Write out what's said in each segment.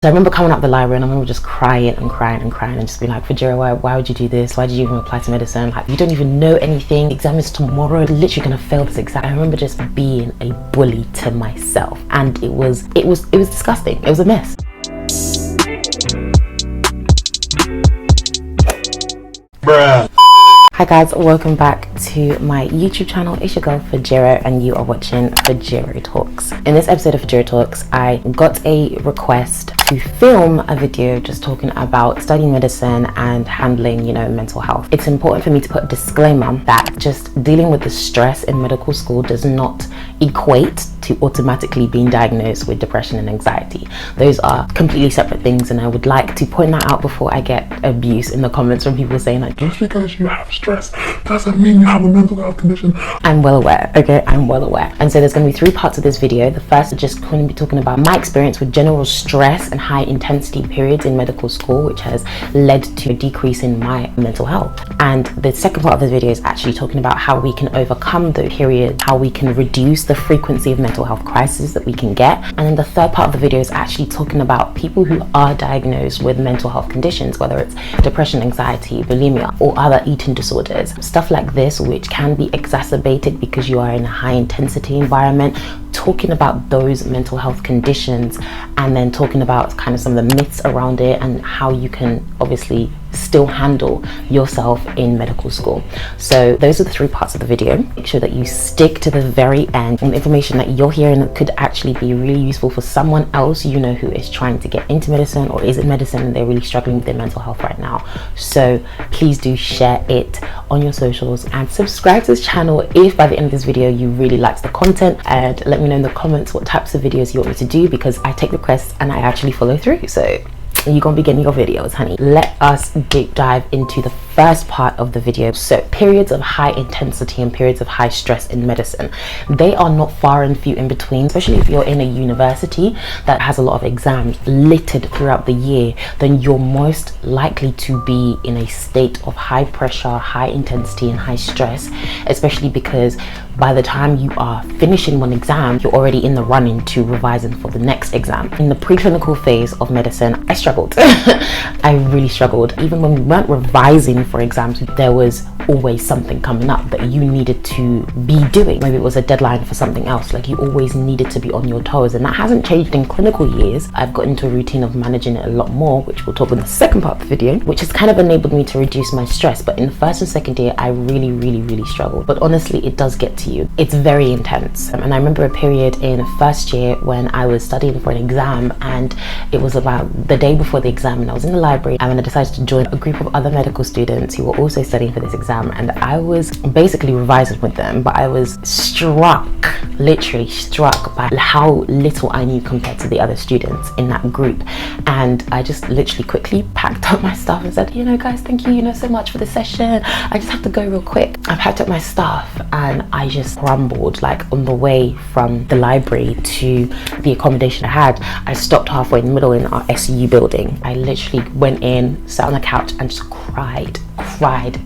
So I remember coming out the library and I remember just crying and crying and crying and just being like, Fejiro, why would you do this? Why did you even apply to medicine? Like, you don't even know anything. Exam is tomorrow. You're literally gonna fail this exam. I remember just being a bully to myself, and it was disgusting. It was a mess. Bruh. Hi guys, welcome back to my YouTube channel. It's your girl Fejiro and you are watching Fejiro Talks. In this episode of Fejiro Talks, I got a request to film a video just talking about studying medicine and handling, mental health. It's important for me to put a disclaimer that just dealing with the stress in medical school does not equate to automatically being diagnosed with depression and anxiety. Those are completely separate things, and I would like to point that out before I get abuse in the comments from people saying like, just because you have stress doesn't mean you have a mental health condition. I'm well aware, okay? I'm well aware. And so there's going to be 3 parts of this video. The first is just going to be talking about my experience with general stress and high intensity periods in medical school, which has led to a decrease in my mental health. And the second part of the video is actually talking about how we can overcome those periods, how we can reduce the frequency of mental health crises that we can get. And then the third part of the video is actually talking about people who are diagnosed with mental health conditions, whether it's depression, anxiety, bulimia, or other eating disorders. Stuff like this, which can be exacerbated because you are in a high intensity environment, talking about those mental health conditions, and then talking about kind of some of the myths around it and how you can obviously still handle yourself in medical school. So those are the 3 parts of the video. Make sure that you stick to the very end, and the information that you're hearing could actually be really useful for someone else who is trying to get into medicine or is in medicine and they're really struggling with their mental health right now. So please do share it on your socials and subscribe to this channel if by the end of this video you really liked the content, and let me know in the comments what types of videos you want me to do, because I take requests and I actually follow through. So you're gonna be getting your videos, honey. Let us deep dive into the first part of the video. So periods of high intensity and periods of high stress in medicine, they are not far and few in between, especially if you're in a university that has a lot of exams littered throughout the year. Then you're most likely to be in a state of high pressure, high intensity and high stress, especially because by the time you are finishing one exam, you're already in the running to revising for the next exam. In the preclinical phase of medicine, I struggled. I really struggled. Even when we weren't revising for exams, there was always something coming up that you needed to be doing. Maybe it was a deadline for something else. Like, you always needed to be on your toes, and that hasn't changed in clinical years. I've got into a routine of managing it a lot more, which we'll talk in the second part of the video, which has kind of enabled me to reduce my stress. But in the first and second year, I really struggled. But honestly, it does get to you. It's very intense. And I remember a period in first year when I was studying for an exam, and it was about the day before the exam, and I was in the library, and I decided to join a group of other medical students who were also studying for this exam, and I was basically revising with them, but I was literally struck by how little I knew compared to the other students in that group. And I just literally quickly packed up my stuff and said, guys, thank you so much for the session, I just have to go real quick. I packed up my stuff and I just crumbled. Like, on the way from the library to the accommodation I had, I stopped halfway in the middle in our SU building. I literally went in, sat on the couch and just cried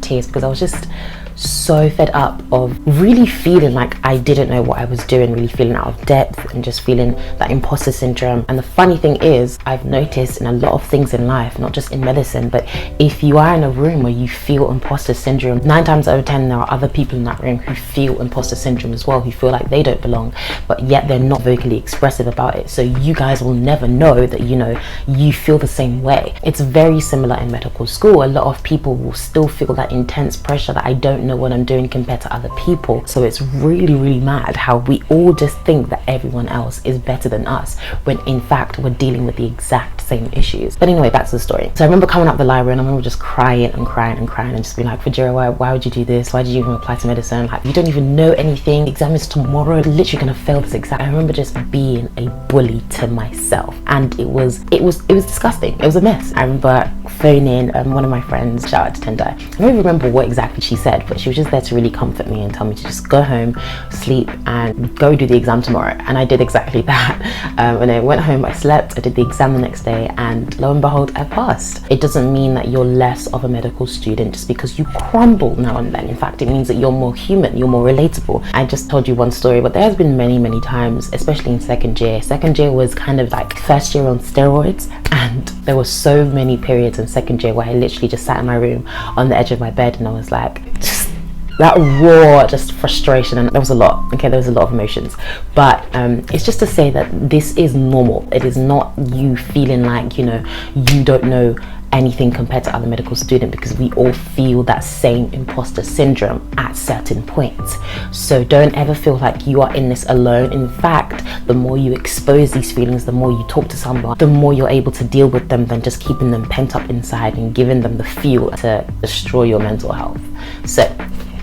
tears, because I was just so fed up of really feeling like I didn't know what I was doing, really feeling out of depth and just feeling that imposter syndrome. And the funny thing is, I've noticed in a lot of things in life, not just in medicine, but if you are in a room where you feel imposter syndrome, 9 times out of 10 there are other people in that room who feel imposter syndrome as well, who feel like they don't belong, but yet they're not vocally expressive about it. So you guys will never know that you feel the same way. It's very similar in medical school. A lot of people will still feel that intense pressure that I don't know what I'm doing compared to other people. So it's really mad how we all just think that everyone else is better than us, when in fact we're dealing with the exact same issues. But anyway, back to the story. So I remember coming out the library and I remember just crying and crying and crying and just being like, Fejiro, why would you do this? Why did you even apply to medicine? Like, you don't even know anything. Exam is tomorrow. You're literally gonna fail this exam. I remember just being a bully to myself, and it was disgusting. It was a mess. I remember phoning one of my friends, shout out to Tendai. I don't even remember what exactly she said, but she was just there to really comfort me and tell me to just go home, sleep, and go do the exam tomorrow. And I did exactly that. When I went home, I slept, I did the exam the next day, and lo and behold, I passed. It doesn't mean that you're less of a medical student just because you crumble now and then. In fact, it means that you're more human, you're more relatable. I just told you one story, but there has been many times, especially in second year. Second year was kind of like first year on steroids, And there were so many periods in second year where I literally just sat in my room on the edge of my bed and I was like, just that raw just frustration. And there was a lot, okay, there was a lot of emotions, but it's just to say that this is normal. It is not you feeling like, you know, you don't know anything compared to other medical students, because we all feel that same imposter syndrome at certain points. So don't ever feel like you are in this alone. In fact, the more you expose these feelings, the more you talk to someone, the more you're able to deal with them than just keeping them pent up inside and giving them the fuel to destroy your mental health. So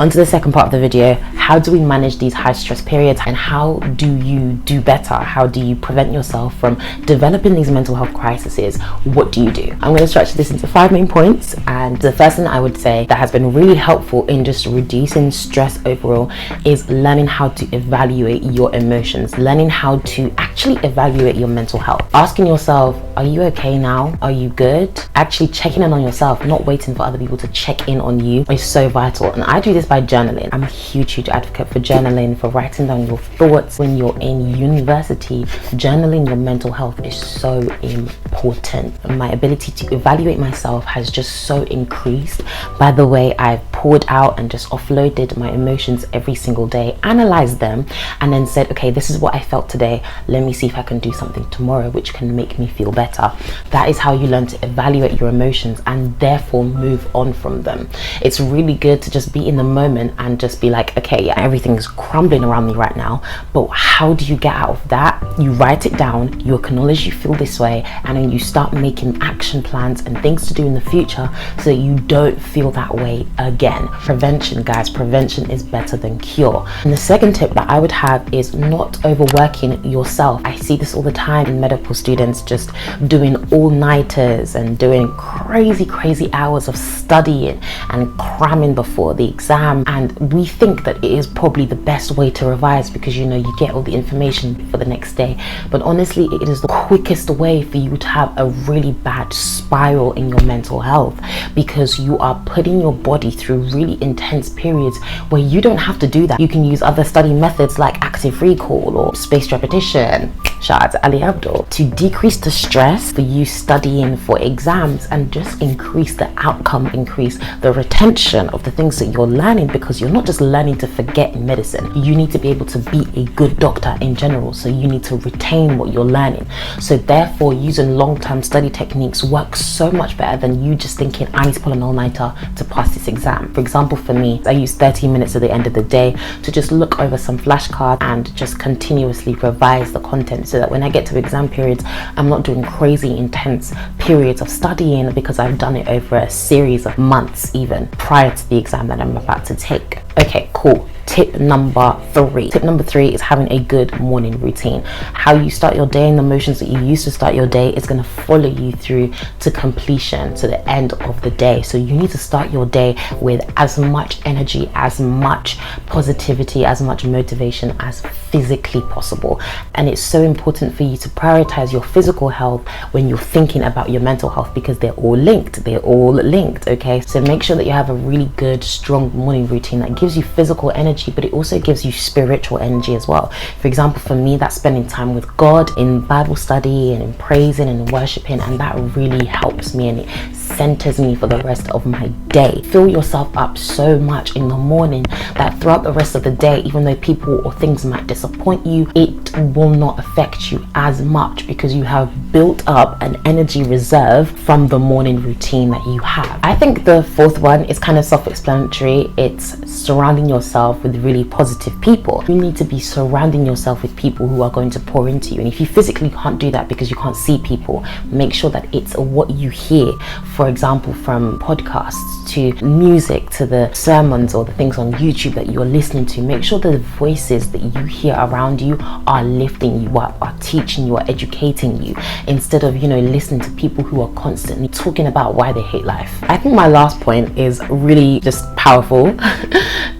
onto the second part of the video. How do we manage these high stress periods, and how do you do better? How do you prevent yourself from developing these mental health crises? What do you do? I'm going to structure this into 5 main points, and the first thing I would say that has been really helpful in just reducing stress overall is learning how to evaluate your emotions, learning how to actually evaluate your mental health, asking yourself, are you okay now? Are you good? Actually checking in on yourself, not waiting for other people to check in on you, is so vital. And I do this by journaling. I'm a huge advocate for journaling, for writing down your thoughts. When you're in university, journaling your mental health is so important. And my ability to evaluate myself has just so increased by the way I've poured out and just offloaded my emotions every single day, analyzed them, and then said, okay, this is what I felt today. Let me see if I can do something tomorrow which can make me feel better. That is how you learn to evaluate your emotions and therefore move on from them. It's really good to just be in the moment and just be like, okay, yeah, everything's crumbling around me right now, but how do you get out of that? You write it down, you acknowledge you feel this way, and then you start making action plans and things to do in the future so that you don't feel that way again. Prevention, guys, prevention is better than cure. And the second tip that I would have is not overworking yourself. I see this all the time in medical students just doing all-nighters and doing crazy hours of studying and cramming before the exam, and we think that it is probably the best way to revise because, you know, you get all the information for the next day, but honestly it is the quickest way for you to have a really bad spiral in your mental health, because you are putting your body through really intense periods where you don't have to do that. You can use other study methods like active recall or spaced repetition, shout out to Ali Abdul, to decrease the stress for you studying for exams and just increase the outcome, increase the retention of the things that you're learning, because you're not just learning to forget in medicine. You need to be able to be a good doctor in general, so you need to retain what you're learning. So therefore using long-term study techniques works so much better than you just thinking, I need to pull an all-nighter to pass this exam. For example, for me, I use 30 minutes at the end of the day to just look over some flashcards and just continuously revise the content, so that when I get to exam periods, I'm not doing crazy intense periods of studying, because I've done it over a series of months even prior to the exam that I'm about to take. Okay, cool. Tip number 3. Tip number 3 is having a good morning routine. How you start your day and the motions that you use to start your day is going to follow you through to completion, to the end of the day. So you need to start your day with as much energy, as much positivity, as much motivation as physically possible. And it's so important for you to prioritize your physical health when you're thinking about your mental health, because they're all linked. They're all linked, okay? So make sure that you have a really good, strong morning routine that gives you physical energy, but it also gives you spiritual energy as well. For example, for me, that's spending time with God in Bible study and in praising and in worshiping, and that really helps me and it centers me for the rest of my day. Fill yourself up so much in the morning that throughout the rest of the day, even though people or things might disappoint you, it will not affect you as much, because you have built up an energy reserve from the morning routine that you have. I think the fourth one is kind of self-explanatory. It's surrounding yourself with really positive people. You need to be surrounding yourself with people who are going to pour into you, and if you physically can't do that because you can't see people, make sure that it's what you hear. For example, from podcasts to music to the sermons or the things on YouTube that you're listening to, make sure that the voices that you hear around you are lifting you up, are teaching you, are educating you, instead of, you know, listening to people who are constantly talking about why they hate life. I think my last point is really just powerful.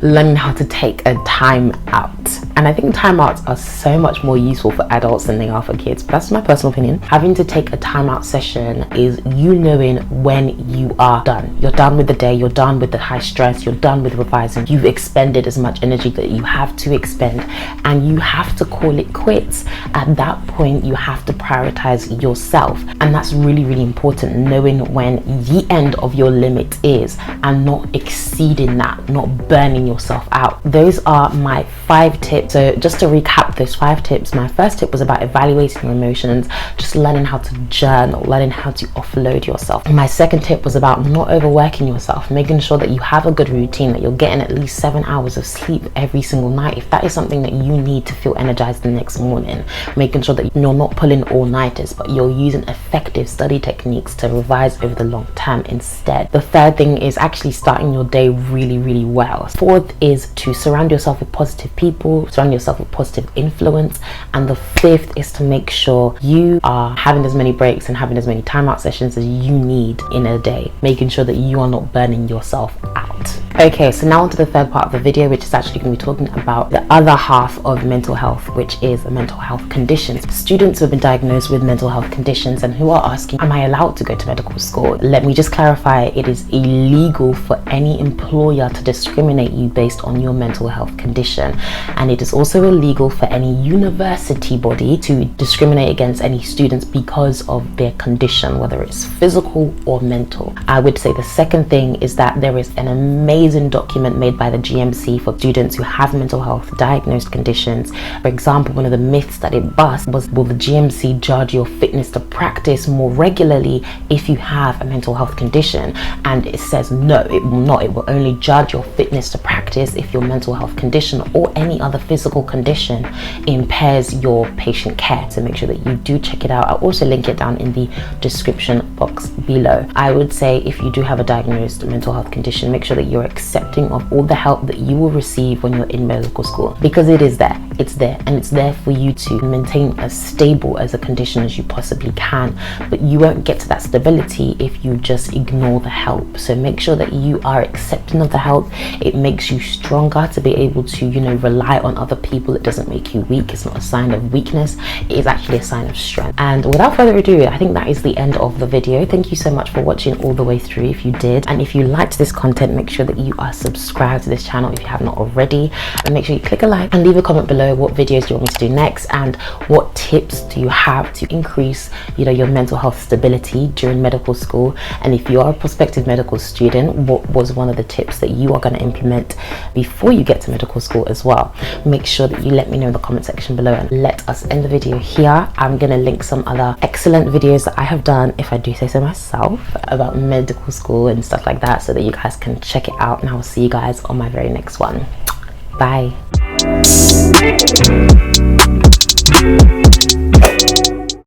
Learning how to take a time out. And I think timeouts are so much more useful for adults than they are for kids, but that's my personal opinion. Having to take a timeout session is you knowing when you are done. You're done with the day, you're done with the high stress, you're done with revising, you've expended as much energy that you have to expend, and you have to call it quits. At that point, you have to prioritize yourself, and that's really, really important, knowing when the end of your limit is and not exceeding that, not burning yourself out. Those are my 5 tips. So just to recap those 5 tips, my first tip was about evaluating your emotions, just learning how to journal, learning how to offload yourself. My second tip was about not overworking yourself, making sure that you have a good routine, that you're getting at least 7 hours of sleep every single night. If that is something that you need to feel energized the next morning, making sure that you're not pulling all-nighters, but you're using effective study techniques to revise over the long term instead. The third thing is actually starting your day really, really well. Fourth is to surround yourself with positive people, surround yourself with positive influence. And the fifth is to make sure you are having as many breaks and having as many timeout sessions as you need in a day, making sure that you are not burning yourself out. Okay, so now on to the third part of the video, which is actually going to be talking about the other half of mental health, which is mental health conditions. Students who have been diagnosed with mental health conditions and who are asking, am I allowed to go to medical school? Let me just clarify, it is illegal for any employer to discriminate you based on your mental health condition, and it is also illegal for any university body to discriminate against any students because of their condition, whether it's physical or mental. I would say the second thing is that there is an amazing document made by the GMC for students who have mental health diagnosed conditions. For example, one of the myths that it busts was, will the GMC judge your fitness to practice more regularly if you have a mental health condition? And it says no, it will not. It will only judge your fitness to practice if your mental health condition or any other physical condition impairs your patient care. So make sure that you do check it out. I'll also link it down in the description box below. I would say if you do have a diagnosed mental health condition, make sure that you're accepting of all the help that you will receive when you're in medical school, because it is there, it's there, and it's there for you to maintain as stable as a condition as you possibly can. But you won't get to that stability if you just ignore the help. So make sure that you are accepting of the help. It makes you stronger to be able to, you know, rely on other people. It doesn't make you weak. It's not a sign of weakness. It is actually a sign of strength. And without further ado, I think that is the end of the video. Thank you so much for watching all the way through if you did, and if you liked this content, make sure that you are subscribed to this channel if you have not already, and make sure you click a like and leave a comment below what videos do you want me to do next, and what tips do you have to increase, you know, your mental health stability during medical school. And if you are a prospective medical student, what was one of the tips that you are going to implement before you get to medical school as well? Make sure that you let me know in the comment section below, and let us end the video here. I'm going to link some other excellent videos that I have done, if I do say so myself, about medical school and stuff like that, so that you guys can check it out. And I will see you guys on my very next one. Bye.